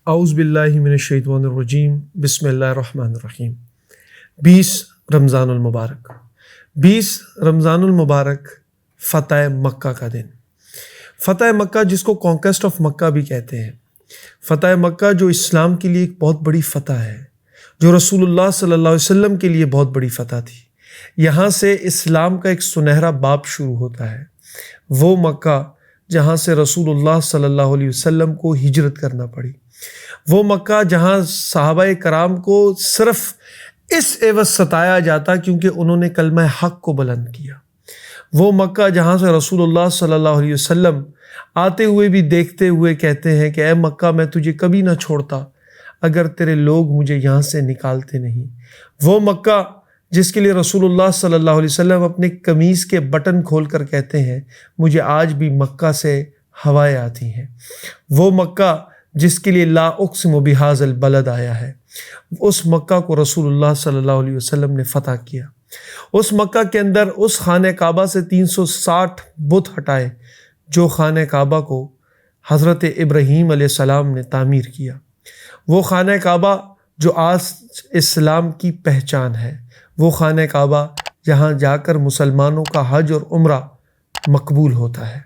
اعوذ باللہ من الشیطان الرجیم، بسم اللہ الرحمن الرحیم۔ 20 رمضان المبارک۔ 20 رمضان المبارک فتح مکہ کا دن۔ فتح مکہ جس کو کانکویسٹ آف مکہ بھی کہتے ہیں، فتح مکہ جو اسلام کے لیے ایک بہت بڑی فتح ہے، جو رسول اللہ صلی اللہ علیہ وسلم کے لیے بہت بڑی فتح تھی۔ یہاں سے اسلام کا ایک سنہرا باب شروع ہوتا ہے، وہ مکہ جہاں سے رسول اللہ صلی اللہ علیہ وسلم کو ہجرت کرنا پڑی، وہ مکہ جہاں صحابہ کرام کو صرف اس عوض ستایا جاتا کیونکہ انہوں نے کلمہ حق کو بلند کیا، وہ مکہ جہاں سے رسول اللہ صلی اللہ علیہ وسلم آتے ہوئے بھی دیکھتے ہوئے کہتے ہیں کہ اے مکہ میں تجھے کبھی نہ چھوڑتا اگر تیرے لوگ مجھے یہاں سے نکالتے نہیں، وہ مکہ جس کے لیے رسول اللہ صلی اللہ علیہ وسلم اپنے قمیص کے بٹن کھول کر کہتے ہیں مجھے آج بھی مکہ سے ہوائیں آتی ہیں، وہ مکہ جس کے لیے لا اقسم بہذا البلد آیا ہے، اس مکہ کو رسول اللہ صلی اللہ علیہ وسلم نے فتح کیا۔ اس مکہ کے اندر اس خانہ کعبہ سے 360 بت ہٹائے جو خانہ کعبہ کو حضرت ابراہیم علیہ السلام نے تعمیر کیا، وہ خانہ کعبہ جو آج اسلام کی پہچان ہے، وہ خانہ کعبہ جہاں جا کر مسلمانوں کا حج اور عمرہ مقبول ہوتا ہے،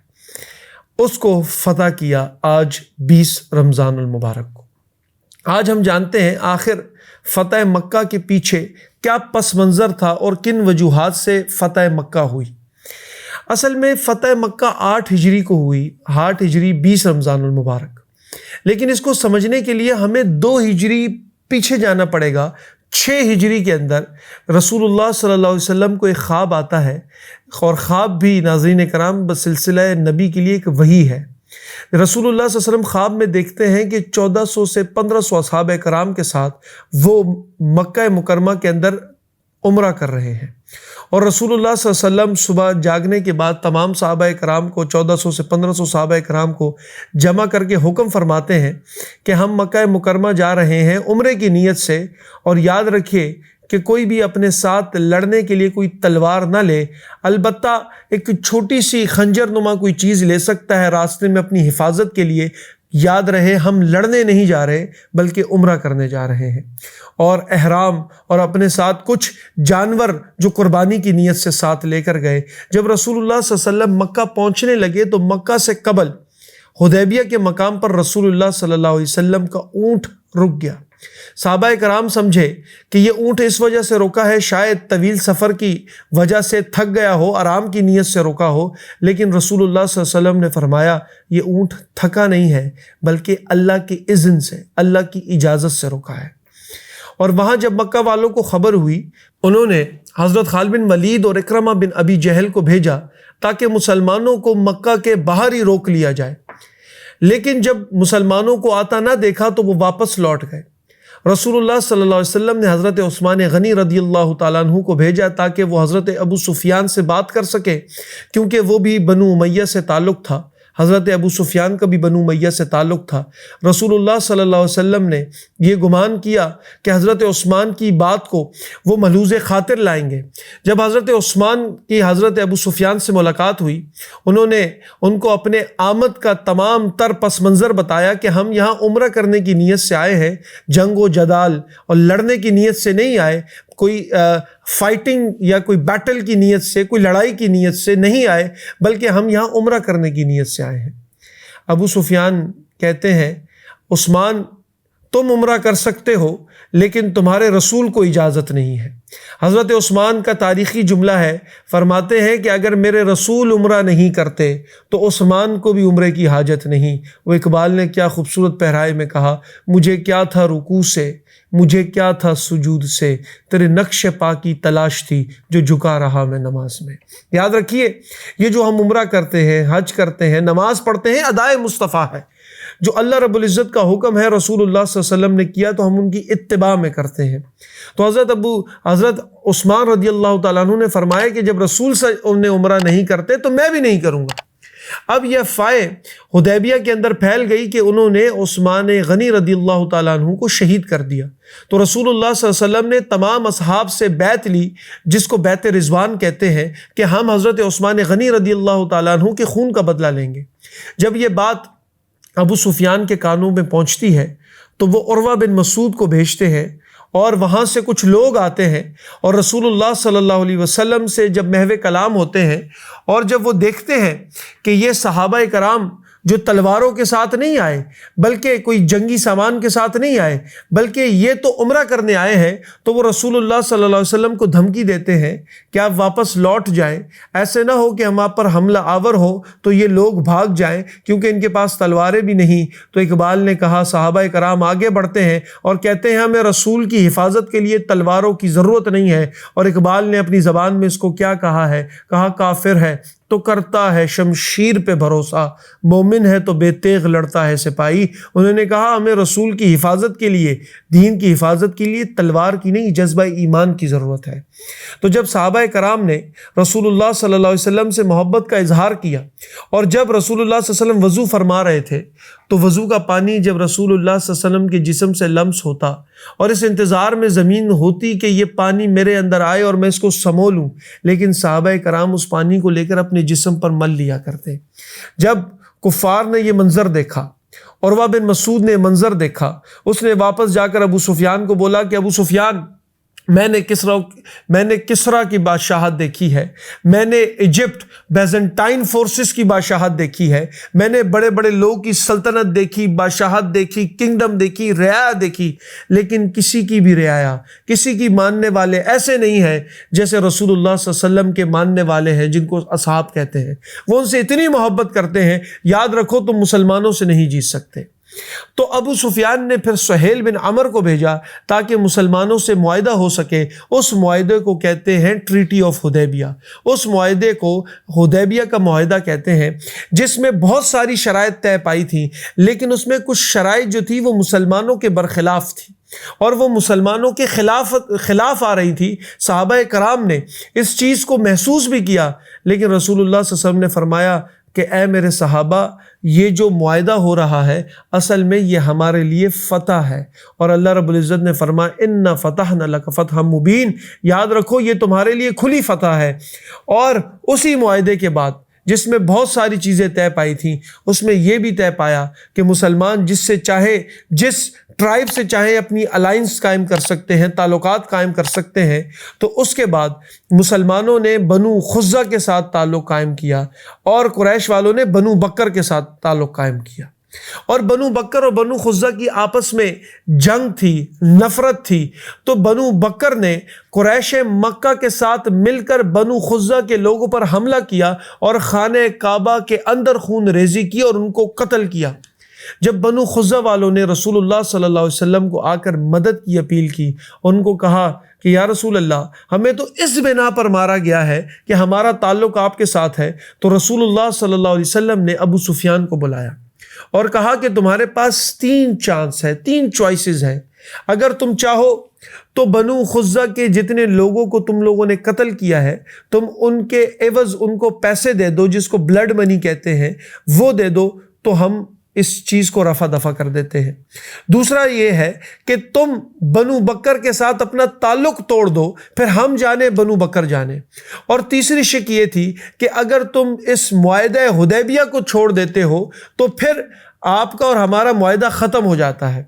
اس کو فتح کیا آج 20 رمضان المبارک کو۔ آج ہم جانتے ہیں آخر فتح مکہ کے پیچھے کیا پس منظر تھا اور کن وجوہات سے فتح مکہ ہوئی۔ اصل میں فتح مکہ 8 ہجری کو ہوئی، 8 ہجری 20 رمضان المبارک، لیکن اس کو سمجھنے کے لیے ہمیں 2 ہجری پیچھے جانا پڑے گا۔ 6 ہجری کے اندر رسول اللہ صلی اللہ علیہ وسلم کو ایک خواب آتا ہے، اور خواب بھی ناظرین کرام بسلسلہ نبی کے لیے ایک وحی ہے۔ رسول اللہ صلی اللہ علیہ وسلم خواب میں دیکھتے ہیں کہ 1400 سے 1500 اصحاب کرام کے ساتھ وہ مکہ مکرمہ کے اندر عمرہ کر رہے ہیں، اور رسول اللہ صلی اللہ علیہ وسلم صبح جاگنے کے بعد تمام صحابہ کرام کو 1400 سے 1500 صحابہ کرام کو جمع کر کے حکم فرماتے ہیں کہ ہم مکہ مکرمہ جا رہے ہیں عمرے کی نیت سے، اور یاد رکھیے کہ کوئی بھی اپنے ساتھ لڑنے کے لیے کوئی تلوار نہ لے، البتہ ایک چھوٹی سی خنجر نما کوئی چیز لے سکتا ہے راستے میں اپنی حفاظت کے لیے۔ یاد رہے ہم لڑنے نہیں جا رہے بلکہ عمرہ کرنے جا رہے ہیں، اور احرام اور اپنے ساتھ کچھ جانور جو قربانی کی نیت سے ساتھ لے کر گئے۔ جب رسول اللہ صلی اللہ علیہ وسلم مکہ پہنچنے لگے تو مکہ سے قبل حدیبیہ کے مقام پر رسول اللہ صلی اللہ علیہ وسلم کا اونٹ رک گیا۔ صحابہ کرام سمجھے کہ یہ اونٹ اس وجہ سے روکا ہے، شاید طویل سفر کی وجہ سے تھک گیا ہو، آرام کی نیت سے روکا ہو، لیکن رسول اللہ صلی اللہ علیہ وسلم نے فرمایا یہ اونٹ تھکا نہیں ہے بلکہ اللہ کے اذن سے، اللہ کی اجازت سے روکا ہے۔ اور وہاں جب مکہ والوں کو خبر ہوئی، انہوں نے حضرت خالد بن ولید اور اکرمہ بن ابی جہل کو بھیجا تاکہ مسلمانوں کو مکہ کے باہر ہی روک لیا جائے، لیکن جب مسلمانوں کو آتا نہ دیکھا تو وہ واپس لوٹ گئے۔ رسول اللہ صلی اللہ علیہ وسلم نے حضرت عثمان غنی رضی اللہ تعالیٰ عنہ کو بھیجا تاکہ وہ حضرت ابو سفیان سے بات کر سکے، کیونکہ وہ بھی بنو امیہ سے تعلق تھا، حضرت ابو سفیان کا بھی بنو امیہ سے تعلق تھا۔ رسول اللہ صلی اللہ علیہ وسلم نے یہ گمان کیا کہ حضرت عثمان کی بات کو وہ ملحوظ خاطر لائیں گے۔ جب حضرت عثمان کی حضرت ابو سفیان سے ملاقات ہوئی، انہوں نے ان کو اپنے آمد کا تمام تر پس منظر بتایا کہ ہم یہاں عمرہ کرنے کی نیت سے آئے ہیں، جنگ و جدال اور لڑنے کی نیت سے نہیں آئے، کوئی فائٹنگ یا کوئی بیٹل کی نیت سے، کوئی لڑائی کی نیت سے نہیں آئے، بلکہ ہم یہاں عمرہ کرنے کی نیت سے آئے ہیں۔ ابو سفیان کہتے ہیں عثمان تم عمرہ کر سکتے ہو لیکن تمہارے رسول کو اجازت نہیں ہے۔ حضرت عثمان کا تاریخی جملہ ہے، فرماتے ہیں کہ اگر میرے رسول عمرہ نہیں کرتے تو عثمان کو بھی عمرے کی حاجت نہیں۔ وہ اقبال نے کیا خوبصورت پہرائے میں کہا، مجھے کیا تھا رکوع سے، مجھے کیا تھا سجود سے، تیرے نقش پا کی تلاش تھی جو جھکا رہا میں نماز میں۔ یاد رکھیے یہ جو ہم عمرہ کرتے ہیں، حج کرتے ہیں، نماز پڑھتے ہیں، ادائے مصطفیٰ ہے، جو اللہ رب العزت کا حکم ہے، رسول اللہ صلی اللہ علیہ وسلم نے کیا تو ہم ان کی اتباع میں کرتے ہیں۔ تو حضرت عثمان رضی اللہ تعالیٰ عنہ نے فرمایا کہ جب رسول نے عمرہ نہیں کرتے تو میں بھی نہیں کروں گا۔ اب یہ افواہ حدیبیہ کے اندر پھیل گئی کہ انہوں نے عثمان غنی رضی اللہ تعالیٰ عنہ کو شہید کر دیا، تو رسول اللہ صلی اللہ علیہ وسلم نے تمام اصحاب سے بیعت لی، جس کو بیعت رضوان کہتے ہیں، کہ ہم حضرت عثمان غنی رضی اللہ تعالیٰ عنہ کے خون کا بدلہ لیں گے۔ جب یہ بات ابو سفیان کے کانوں میں پہنچتی ہے تو وہ عروہ بن مسعود کو بھیجتے ہیں اور وہاں سے کچھ لوگ آتے ہیں اور رسول اللہ صلی اللہ علیہ وسلم سے جب محو کلام ہوتے ہیں اور جب وہ دیکھتے ہیں کہ یہ صحابہ کرام جو تلواروں کے ساتھ نہیں آئے بلکہ کوئی جنگی سامان کے ساتھ نہیں آئے بلکہ یہ تو عمرہ کرنے آئے ہیں، تو وہ رسول اللہ صلی اللہ علیہ وسلم کو دھمکی دیتے ہیں کہ آپ واپس لوٹ جائیں، ایسے نہ ہو کہ ہم آپ پر حملہ آور ہو تو یہ لوگ بھاگ جائیں کیونکہ ان کے پاس تلواریں بھی نہیں۔ تو اقبال نے کہا صحابہ کرام آگے بڑھتے ہیں اور کہتے ہیں ہمیں رسول کی حفاظت کے لیے تلواروں کی ضرورت نہیں ہے، اور اقبال نے اپنی زبان میں اس کو کیا کہا ہے، کہا کافر ہے تو کرتا ہے شمشیر پہ بھروسہ، مومن ہے تو بے تیغ لڑتا ہے سپاہی۔ انہوں نے کہا ہمیں رسول کی حفاظت کے لیے، دین کی حفاظت کے لیے تلوار کی نہیں، جذبہ ایمان کی ضرورت ہے۔ تو جب صحابہ کرام نے رسول اللہ صلی اللہ علیہ وسلم سے محبت کا اظہار کیا اور جب رسول اللہ صلی اللہ علیہ وسلم وضو فرما رہے تھے تو وضو کا پانی جب رسول اللہ صلی اللہ علیہ وسلم کے جسم سے لمس ہوتا اور اس انتظار میں زمین ہوتی کہ یہ پانی میرے اندر آئے اور میں اس کو سمو لوں، لیکن صحابہ کرام اس پانی کو لے کر اپنے جسم پر مل لیا کرتے۔ جب کفار نے یہ منظر دیکھا، عروہ بن مسعود نے منظر دیکھا، اس نے واپس جا کر ابو سفیان کو بولا کہ ابو سفیان میں نے کسرا کی بادشاہت دیکھی ہے، میں نے ایجپٹ بیزنٹائن فورسز کی بادشاہت دیکھی ہے، میں نے بڑے بڑے لوگوں کی سلطنت دیکھی، بادشاہت دیکھی، کنگڈم دیکھی، رعایا دیکھی، لیکن کسی کی بھی رعایا، کسی کی ماننے والے ایسے نہیں ہیں جیسے رسول اللہ صلی اللہ علیہ وسلم کے ماننے والے ہیں جن کو اصحاب کہتے ہیں۔ وہ ان سے اتنی محبت کرتے ہیں، یاد رکھو تم مسلمانوں سے نہیں جیت سکتے۔ تو ابو سفیان نے پھر سہیل بن عمر کو بھیجا تاکہ مسلمانوں سے معاہدہ ہو سکے۔ اس معاہدے کو کہتے ہیں ٹریٹی آف حدیبیہ، اس معاہدے کو حدیبیہ کا معاہدہ کہتے ہیں، جس میں بہت ساری شرائط طے پائی تھیں، لیکن اس میں کچھ شرائط جو تھی وہ مسلمانوں کے برخلاف تھی اور وہ مسلمانوں کے خلاف آ رہی تھی۔ صحابہ کرام نے اس چیز کو محسوس بھی کیا، لیکن رسول اللہ صلی اللہ علیہ وسلم نے فرمایا کہ اے میرے صحابہ، یہ جو معاہدہ ہو رہا ہے اصل میں یہ ہمارے لیے فتح ہے، اور اللہ رب العزت نے فرمایا اِنَّا فَتَحْنَا لَكَ فَتْحًا مُبِينًا، یاد رکھو یہ تمہارے لیے کھلی فتح ہے۔ اور اسی معاہدے کے بعد جس میں بہت ساری چیزیں طے پائی تھیں، اس میں یہ بھی طے پایا کہ مسلمان جس ٹرائب سے چاہے اپنی الائنس قائم کر سکتے ہیں، تعلقات قائم کر سکتے ہیں۔ تو اس کے بعد مسلمانوں نے بنو خزہ کے ساتھ تعلق قائم کیا اور قریش والوں نے بنو بکر کے ساتھ تعلق قائم کیا، اور بنو بکر اور بنو خزہ کی آپس میں جنگ تھی، نفرت تھی۔ تو بنو بکر نے قریش مکہ کے ساتھ مل کر بنو خزہ کے لوگوں پر حملہ کیا اور خانہ کعبہ کے اندر خون ریزی کی اور ان کو قتل کیا۔ جب بنو خزہ والوں نے رسول اللہ صلی اللہ علیہ وسلم کو آ کر مدد کی اپیل کی، ان کو کہا کہ یا رسول اللہ، ہمیں تو اس بنا پر مارا گیا ہے کہ ہمارا تعلق آپ کے ساتھ ہے، تو رسول اللہ صلی اللہ علیہ وسلم نے ابو سفیان کو بلایا اور کہا کہ تمہارے پاس 3 چانس ہے، 3 چوائسز ہیں، اگر تم چاہو تو بنو خزہ کے جتنے لوگوں کو تم لوگوں نے قتل کیا ہے تم ان کے عوض ان کو پیسے دے دو، جس کو بلڈ منی کہتے ہیں، وہ دے دو، تو ہم اس چیز کو رفع دفع کر دیتے ہیں۔ دوسرا یہ ہے کہ تم بنو بکر کے ساتھ اپنا تعلق توڑ دو، پھر ہم جانے بنو بکر جانے۔ اور تیسری شک یہ تھی کہ اگر تم اس معاہدہ حدیبیہ کو چھوڑ دیتے ہو تو پھر آپ کا اور ہمارا معاہدہ ختم ہو جاتا ہے۔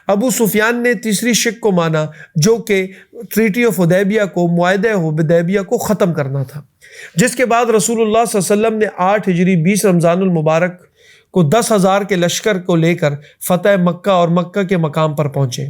ابو سفیان نے تیسری شک کو مانا، جو کہ ٹریٹی آف حدیبیہ کو، معاہدہ حدیبیہ کو ختم کرنا تھا، جس کے بعد رسول اللہ صلی اللہ علیہ وسلم نے 8 ہجری 20 رمضان المبارک کو 10,000 کے لشکر کو لے کر فتح مکہ اور مکہ کے مقام پر پہنچے۔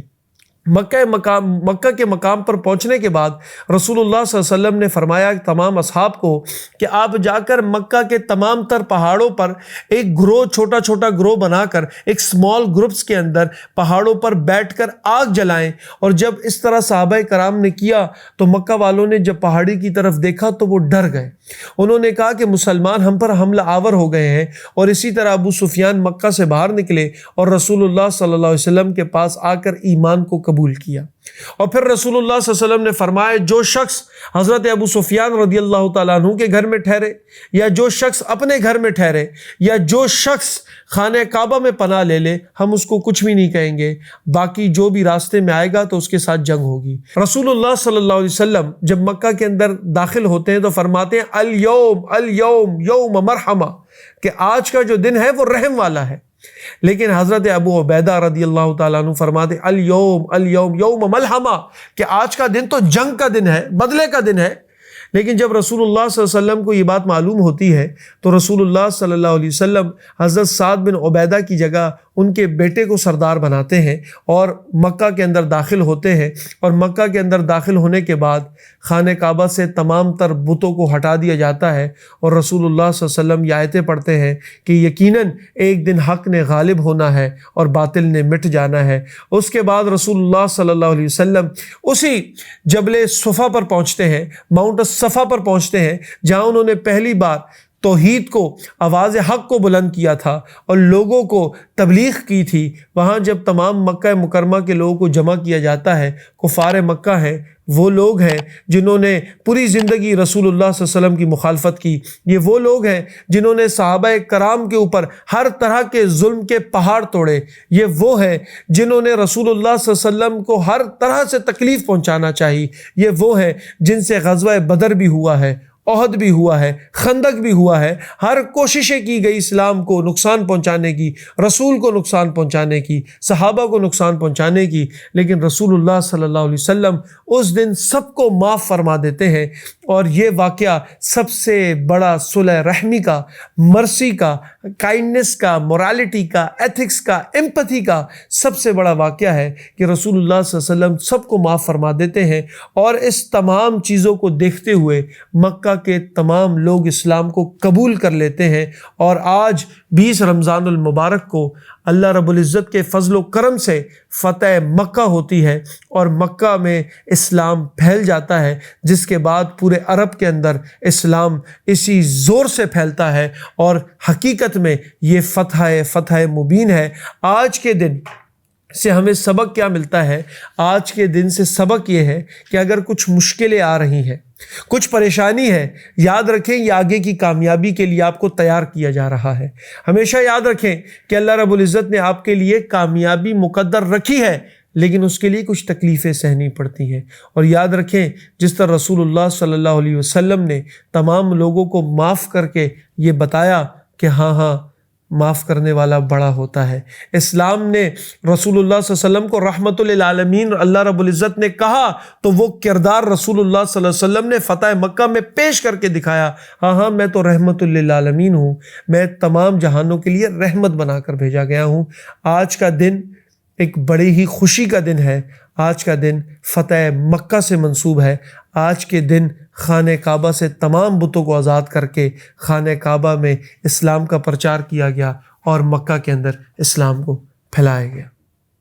مکہ کے مقام پر پہنچنے کے بعد رسول اللہ صلی اللہ علیہ وسلم نے فرمایا تمام اصحاب کو کہ آپ جا کر مکہ کے تمام تر پہاڑوں پر ایک گروہ، چھوٹا چھوٹا گروہ بنا کر ایک اسمال گروپس کے اندر پہاڑوں پر بیٹھ کر آگ جلائیں۔ اور جب اس طرح صحابہ کرام نے کیا تو مکہ والوں نے جب پہاڑی کی طرف دیکھا تو وہ ڈر گئے، انہوں نے کہا کہ مسلمان ہم پر حملہ آور ہو گئے ہیں۔ اور اسی طرح ابو سفیان مکہ سے باہر نکلے اور رسول اللہ صلی اللہ علیہ وسلم کے پاس آ کر ایمان کو قبول کیا۔ اور پھر رسول اللہ صلی اللہ علیہ وسلم نے فرمایا جو شخص حضرت ابو سفیان رضی اللہ تعالیٰ عنہ کے گھر میں ٹھہرے، یا جو شخص اپنے گھر میں ٹھہرے، یا جو شخص خانہ کعبہ میں پناہ لے لے، ہم اس کو کچھ بھی نہیں کہیں گے، باقی جو بھی راستے میں آئے گا تو اس کے ساتھ جنگ ہوگی۔ رسول اللہ صلی اللہ علیہ وسلم جب مکہ کے اندر داخل ہوتے ہیں تو فرماتے ہیں الیوم الیوم یوم مرحمہ، کہ آج کا جو دن ہے وہ رحم والا ہے۔ لیکن حضرت ابو عبیدہ رضی اللہ تعالیٰ عنہ فرماتے الیوم یوم ملحمہ، کہ آج کا دن تو جنگ کا دن ہے، بدلے کا دن ہے۔ لیکن جب رسول اللہ صلی اللہ علیہ وسلم کو یہ بات معلوم ہوتی ہے تو رسول اللہ صلی اللہ علیہ وسلم حضرت سعد بن عبیدہ کی جگہ ان کے بیٹے کو سردار بناتے ہیں اور مکہ کے اندر داخل ہوتے ہیں، اور مکہ کے اندر داخل ہونے کے بعد خانہ کعبہ سے تمام تر بتوں کو ہٹا دیا جاتا ہے، اور رسول اللہ صلی اللہ علیہ وسلم یہ آیتیں پڑھتے ہیں کہ یقیناً ایک دن حق نے غالب ہونا ہے اور باطل نے مٹ جانا ہے۔ اس کے بعد رسول اللہ صلی اللہ علیہ وسلم اسی جبل صفا پر پہنچتے ہیں، ماؤنٹ صفا پر پہنچتے ہیں، جہاں انہوں نے پہلی بار توحید کو، آواز حق کو بلند کیا تھا اور لوگوں کو تبلیغ کی تھی۔ وہاں جب تمام مکہ مکرمہ کے لوگوں کو جمع کیا جاتا ہے، کفار مکہ ہیں، وہ لوگ ہیں جنہوں نے پوری زندگی رسول اللہ صلی اللہ علیہ وسلم کی مخالفت کی، یہ وہ لوگ ہیں جنہوں نے صحابہ کرام کے اوپر ہر طرح کے ظلم کے پہاڑ توڑے، یہ وہ ہیں جنہوں نے رسول اللہ صلی اللہ علیہ وسلم کو ہر طرح سے تکلیف پہنچانا چاہی، یہ وہ ہیں جن سے غزوہ بدر بھی ہوا ہے، احد بھی ہوا ہے، خندق بھی ہوا ہے، ہر کوششیں کی گئی اسلام کو نقصان پہنچانے کی، رسول کو نقصان پہنچانے کی، صحابہ کو نقصان پہنچانے کی، لیکن رسول اللہ صلی اللہ علیہ وسلم اس دن سب کو معاف فرما دیتے ہیں۔ اور یہ واقعہ سب سے بڑا صلح رحمی کا، مرسی کا، کائنڈنس کا، مورالٹی کا، ایتھکس کا، ایمپتھی کا سب سے بڑا واقعہ ہے کہ رسول اللہ صلی اللہ علیہ وسلم سب کو معاف فرما دیتے ہیں، اور اس تمام چیزوں کو دیکھتے ہوئے مکہ کے تمام لوگ اسلام کو قبول کر لیتے ہیں، اور آج 20 رمضان المبارک کو اللہ رب العزت کے فضل و کرم سے فتح مکہ ہوتی ہے اور مکہ میں اسلام پھیل جاتا ہے، جس کے بعد پورے عرب کے اندر اسلام اسی زور سے پھیلتا ہے، اور حقیقت میں یہ فتح مبین ہے۔ آج کے دن سے ہمیں سبق کیا ملتا ہے؟ آج کے دن سے سبق یہ ہے کہ اگر کچھ مشکلیں آ رہی ہیں، کچھ پریشانی ہے، یاد رکھیں یہ آگے کی کامیابی کے لیے آپ کو تیار کیا جا رہا ہے۔ ہمیشہ یاد رکھیں کہ اللہ رب العزت نے آپ کے لیے کامیابی مقدر رکھی ہے، لیکن اس کے لیے کچھ تکلیفیں سہنی پڑتی ہیں۔ اور یاد رکھیں جس طرح رسول اللہ صلی اللہ علیہ وسلم نے تمام لوگوں کو معاف کر کے یہ بتایا کہ ہاں معاف کرنے والا بڑا ہوتا ہے۔ اسلام نے رسول اللہ صلی اللہ علیہ وسلم کو رحمت للعالمین اللہ رب العزت نے کہا تو وہ کردار رسول اللہ صلی اللہ علیہ وسلم نے فتح مکہ میں پیش کر کے دکھایا، ہاں میں تو رحمت للعالمین ہوں، میں تمام جہانوں کے لیے رحمت بنا کر بھیجا گیا ہوں۔ آج کا دن ایک بڑی ہی خوشی کا دن ہے، آج کا دن فتح مکہ سے منسوب ہے۔ آج کے دن خانہ کعبہ سے تمام بتوں کو آزاد کر کے خانہ کعبہ میں اسلام کا پرچار کیا گیا اور مکہ کے اندر اسلام کو پھیلایا گیا۔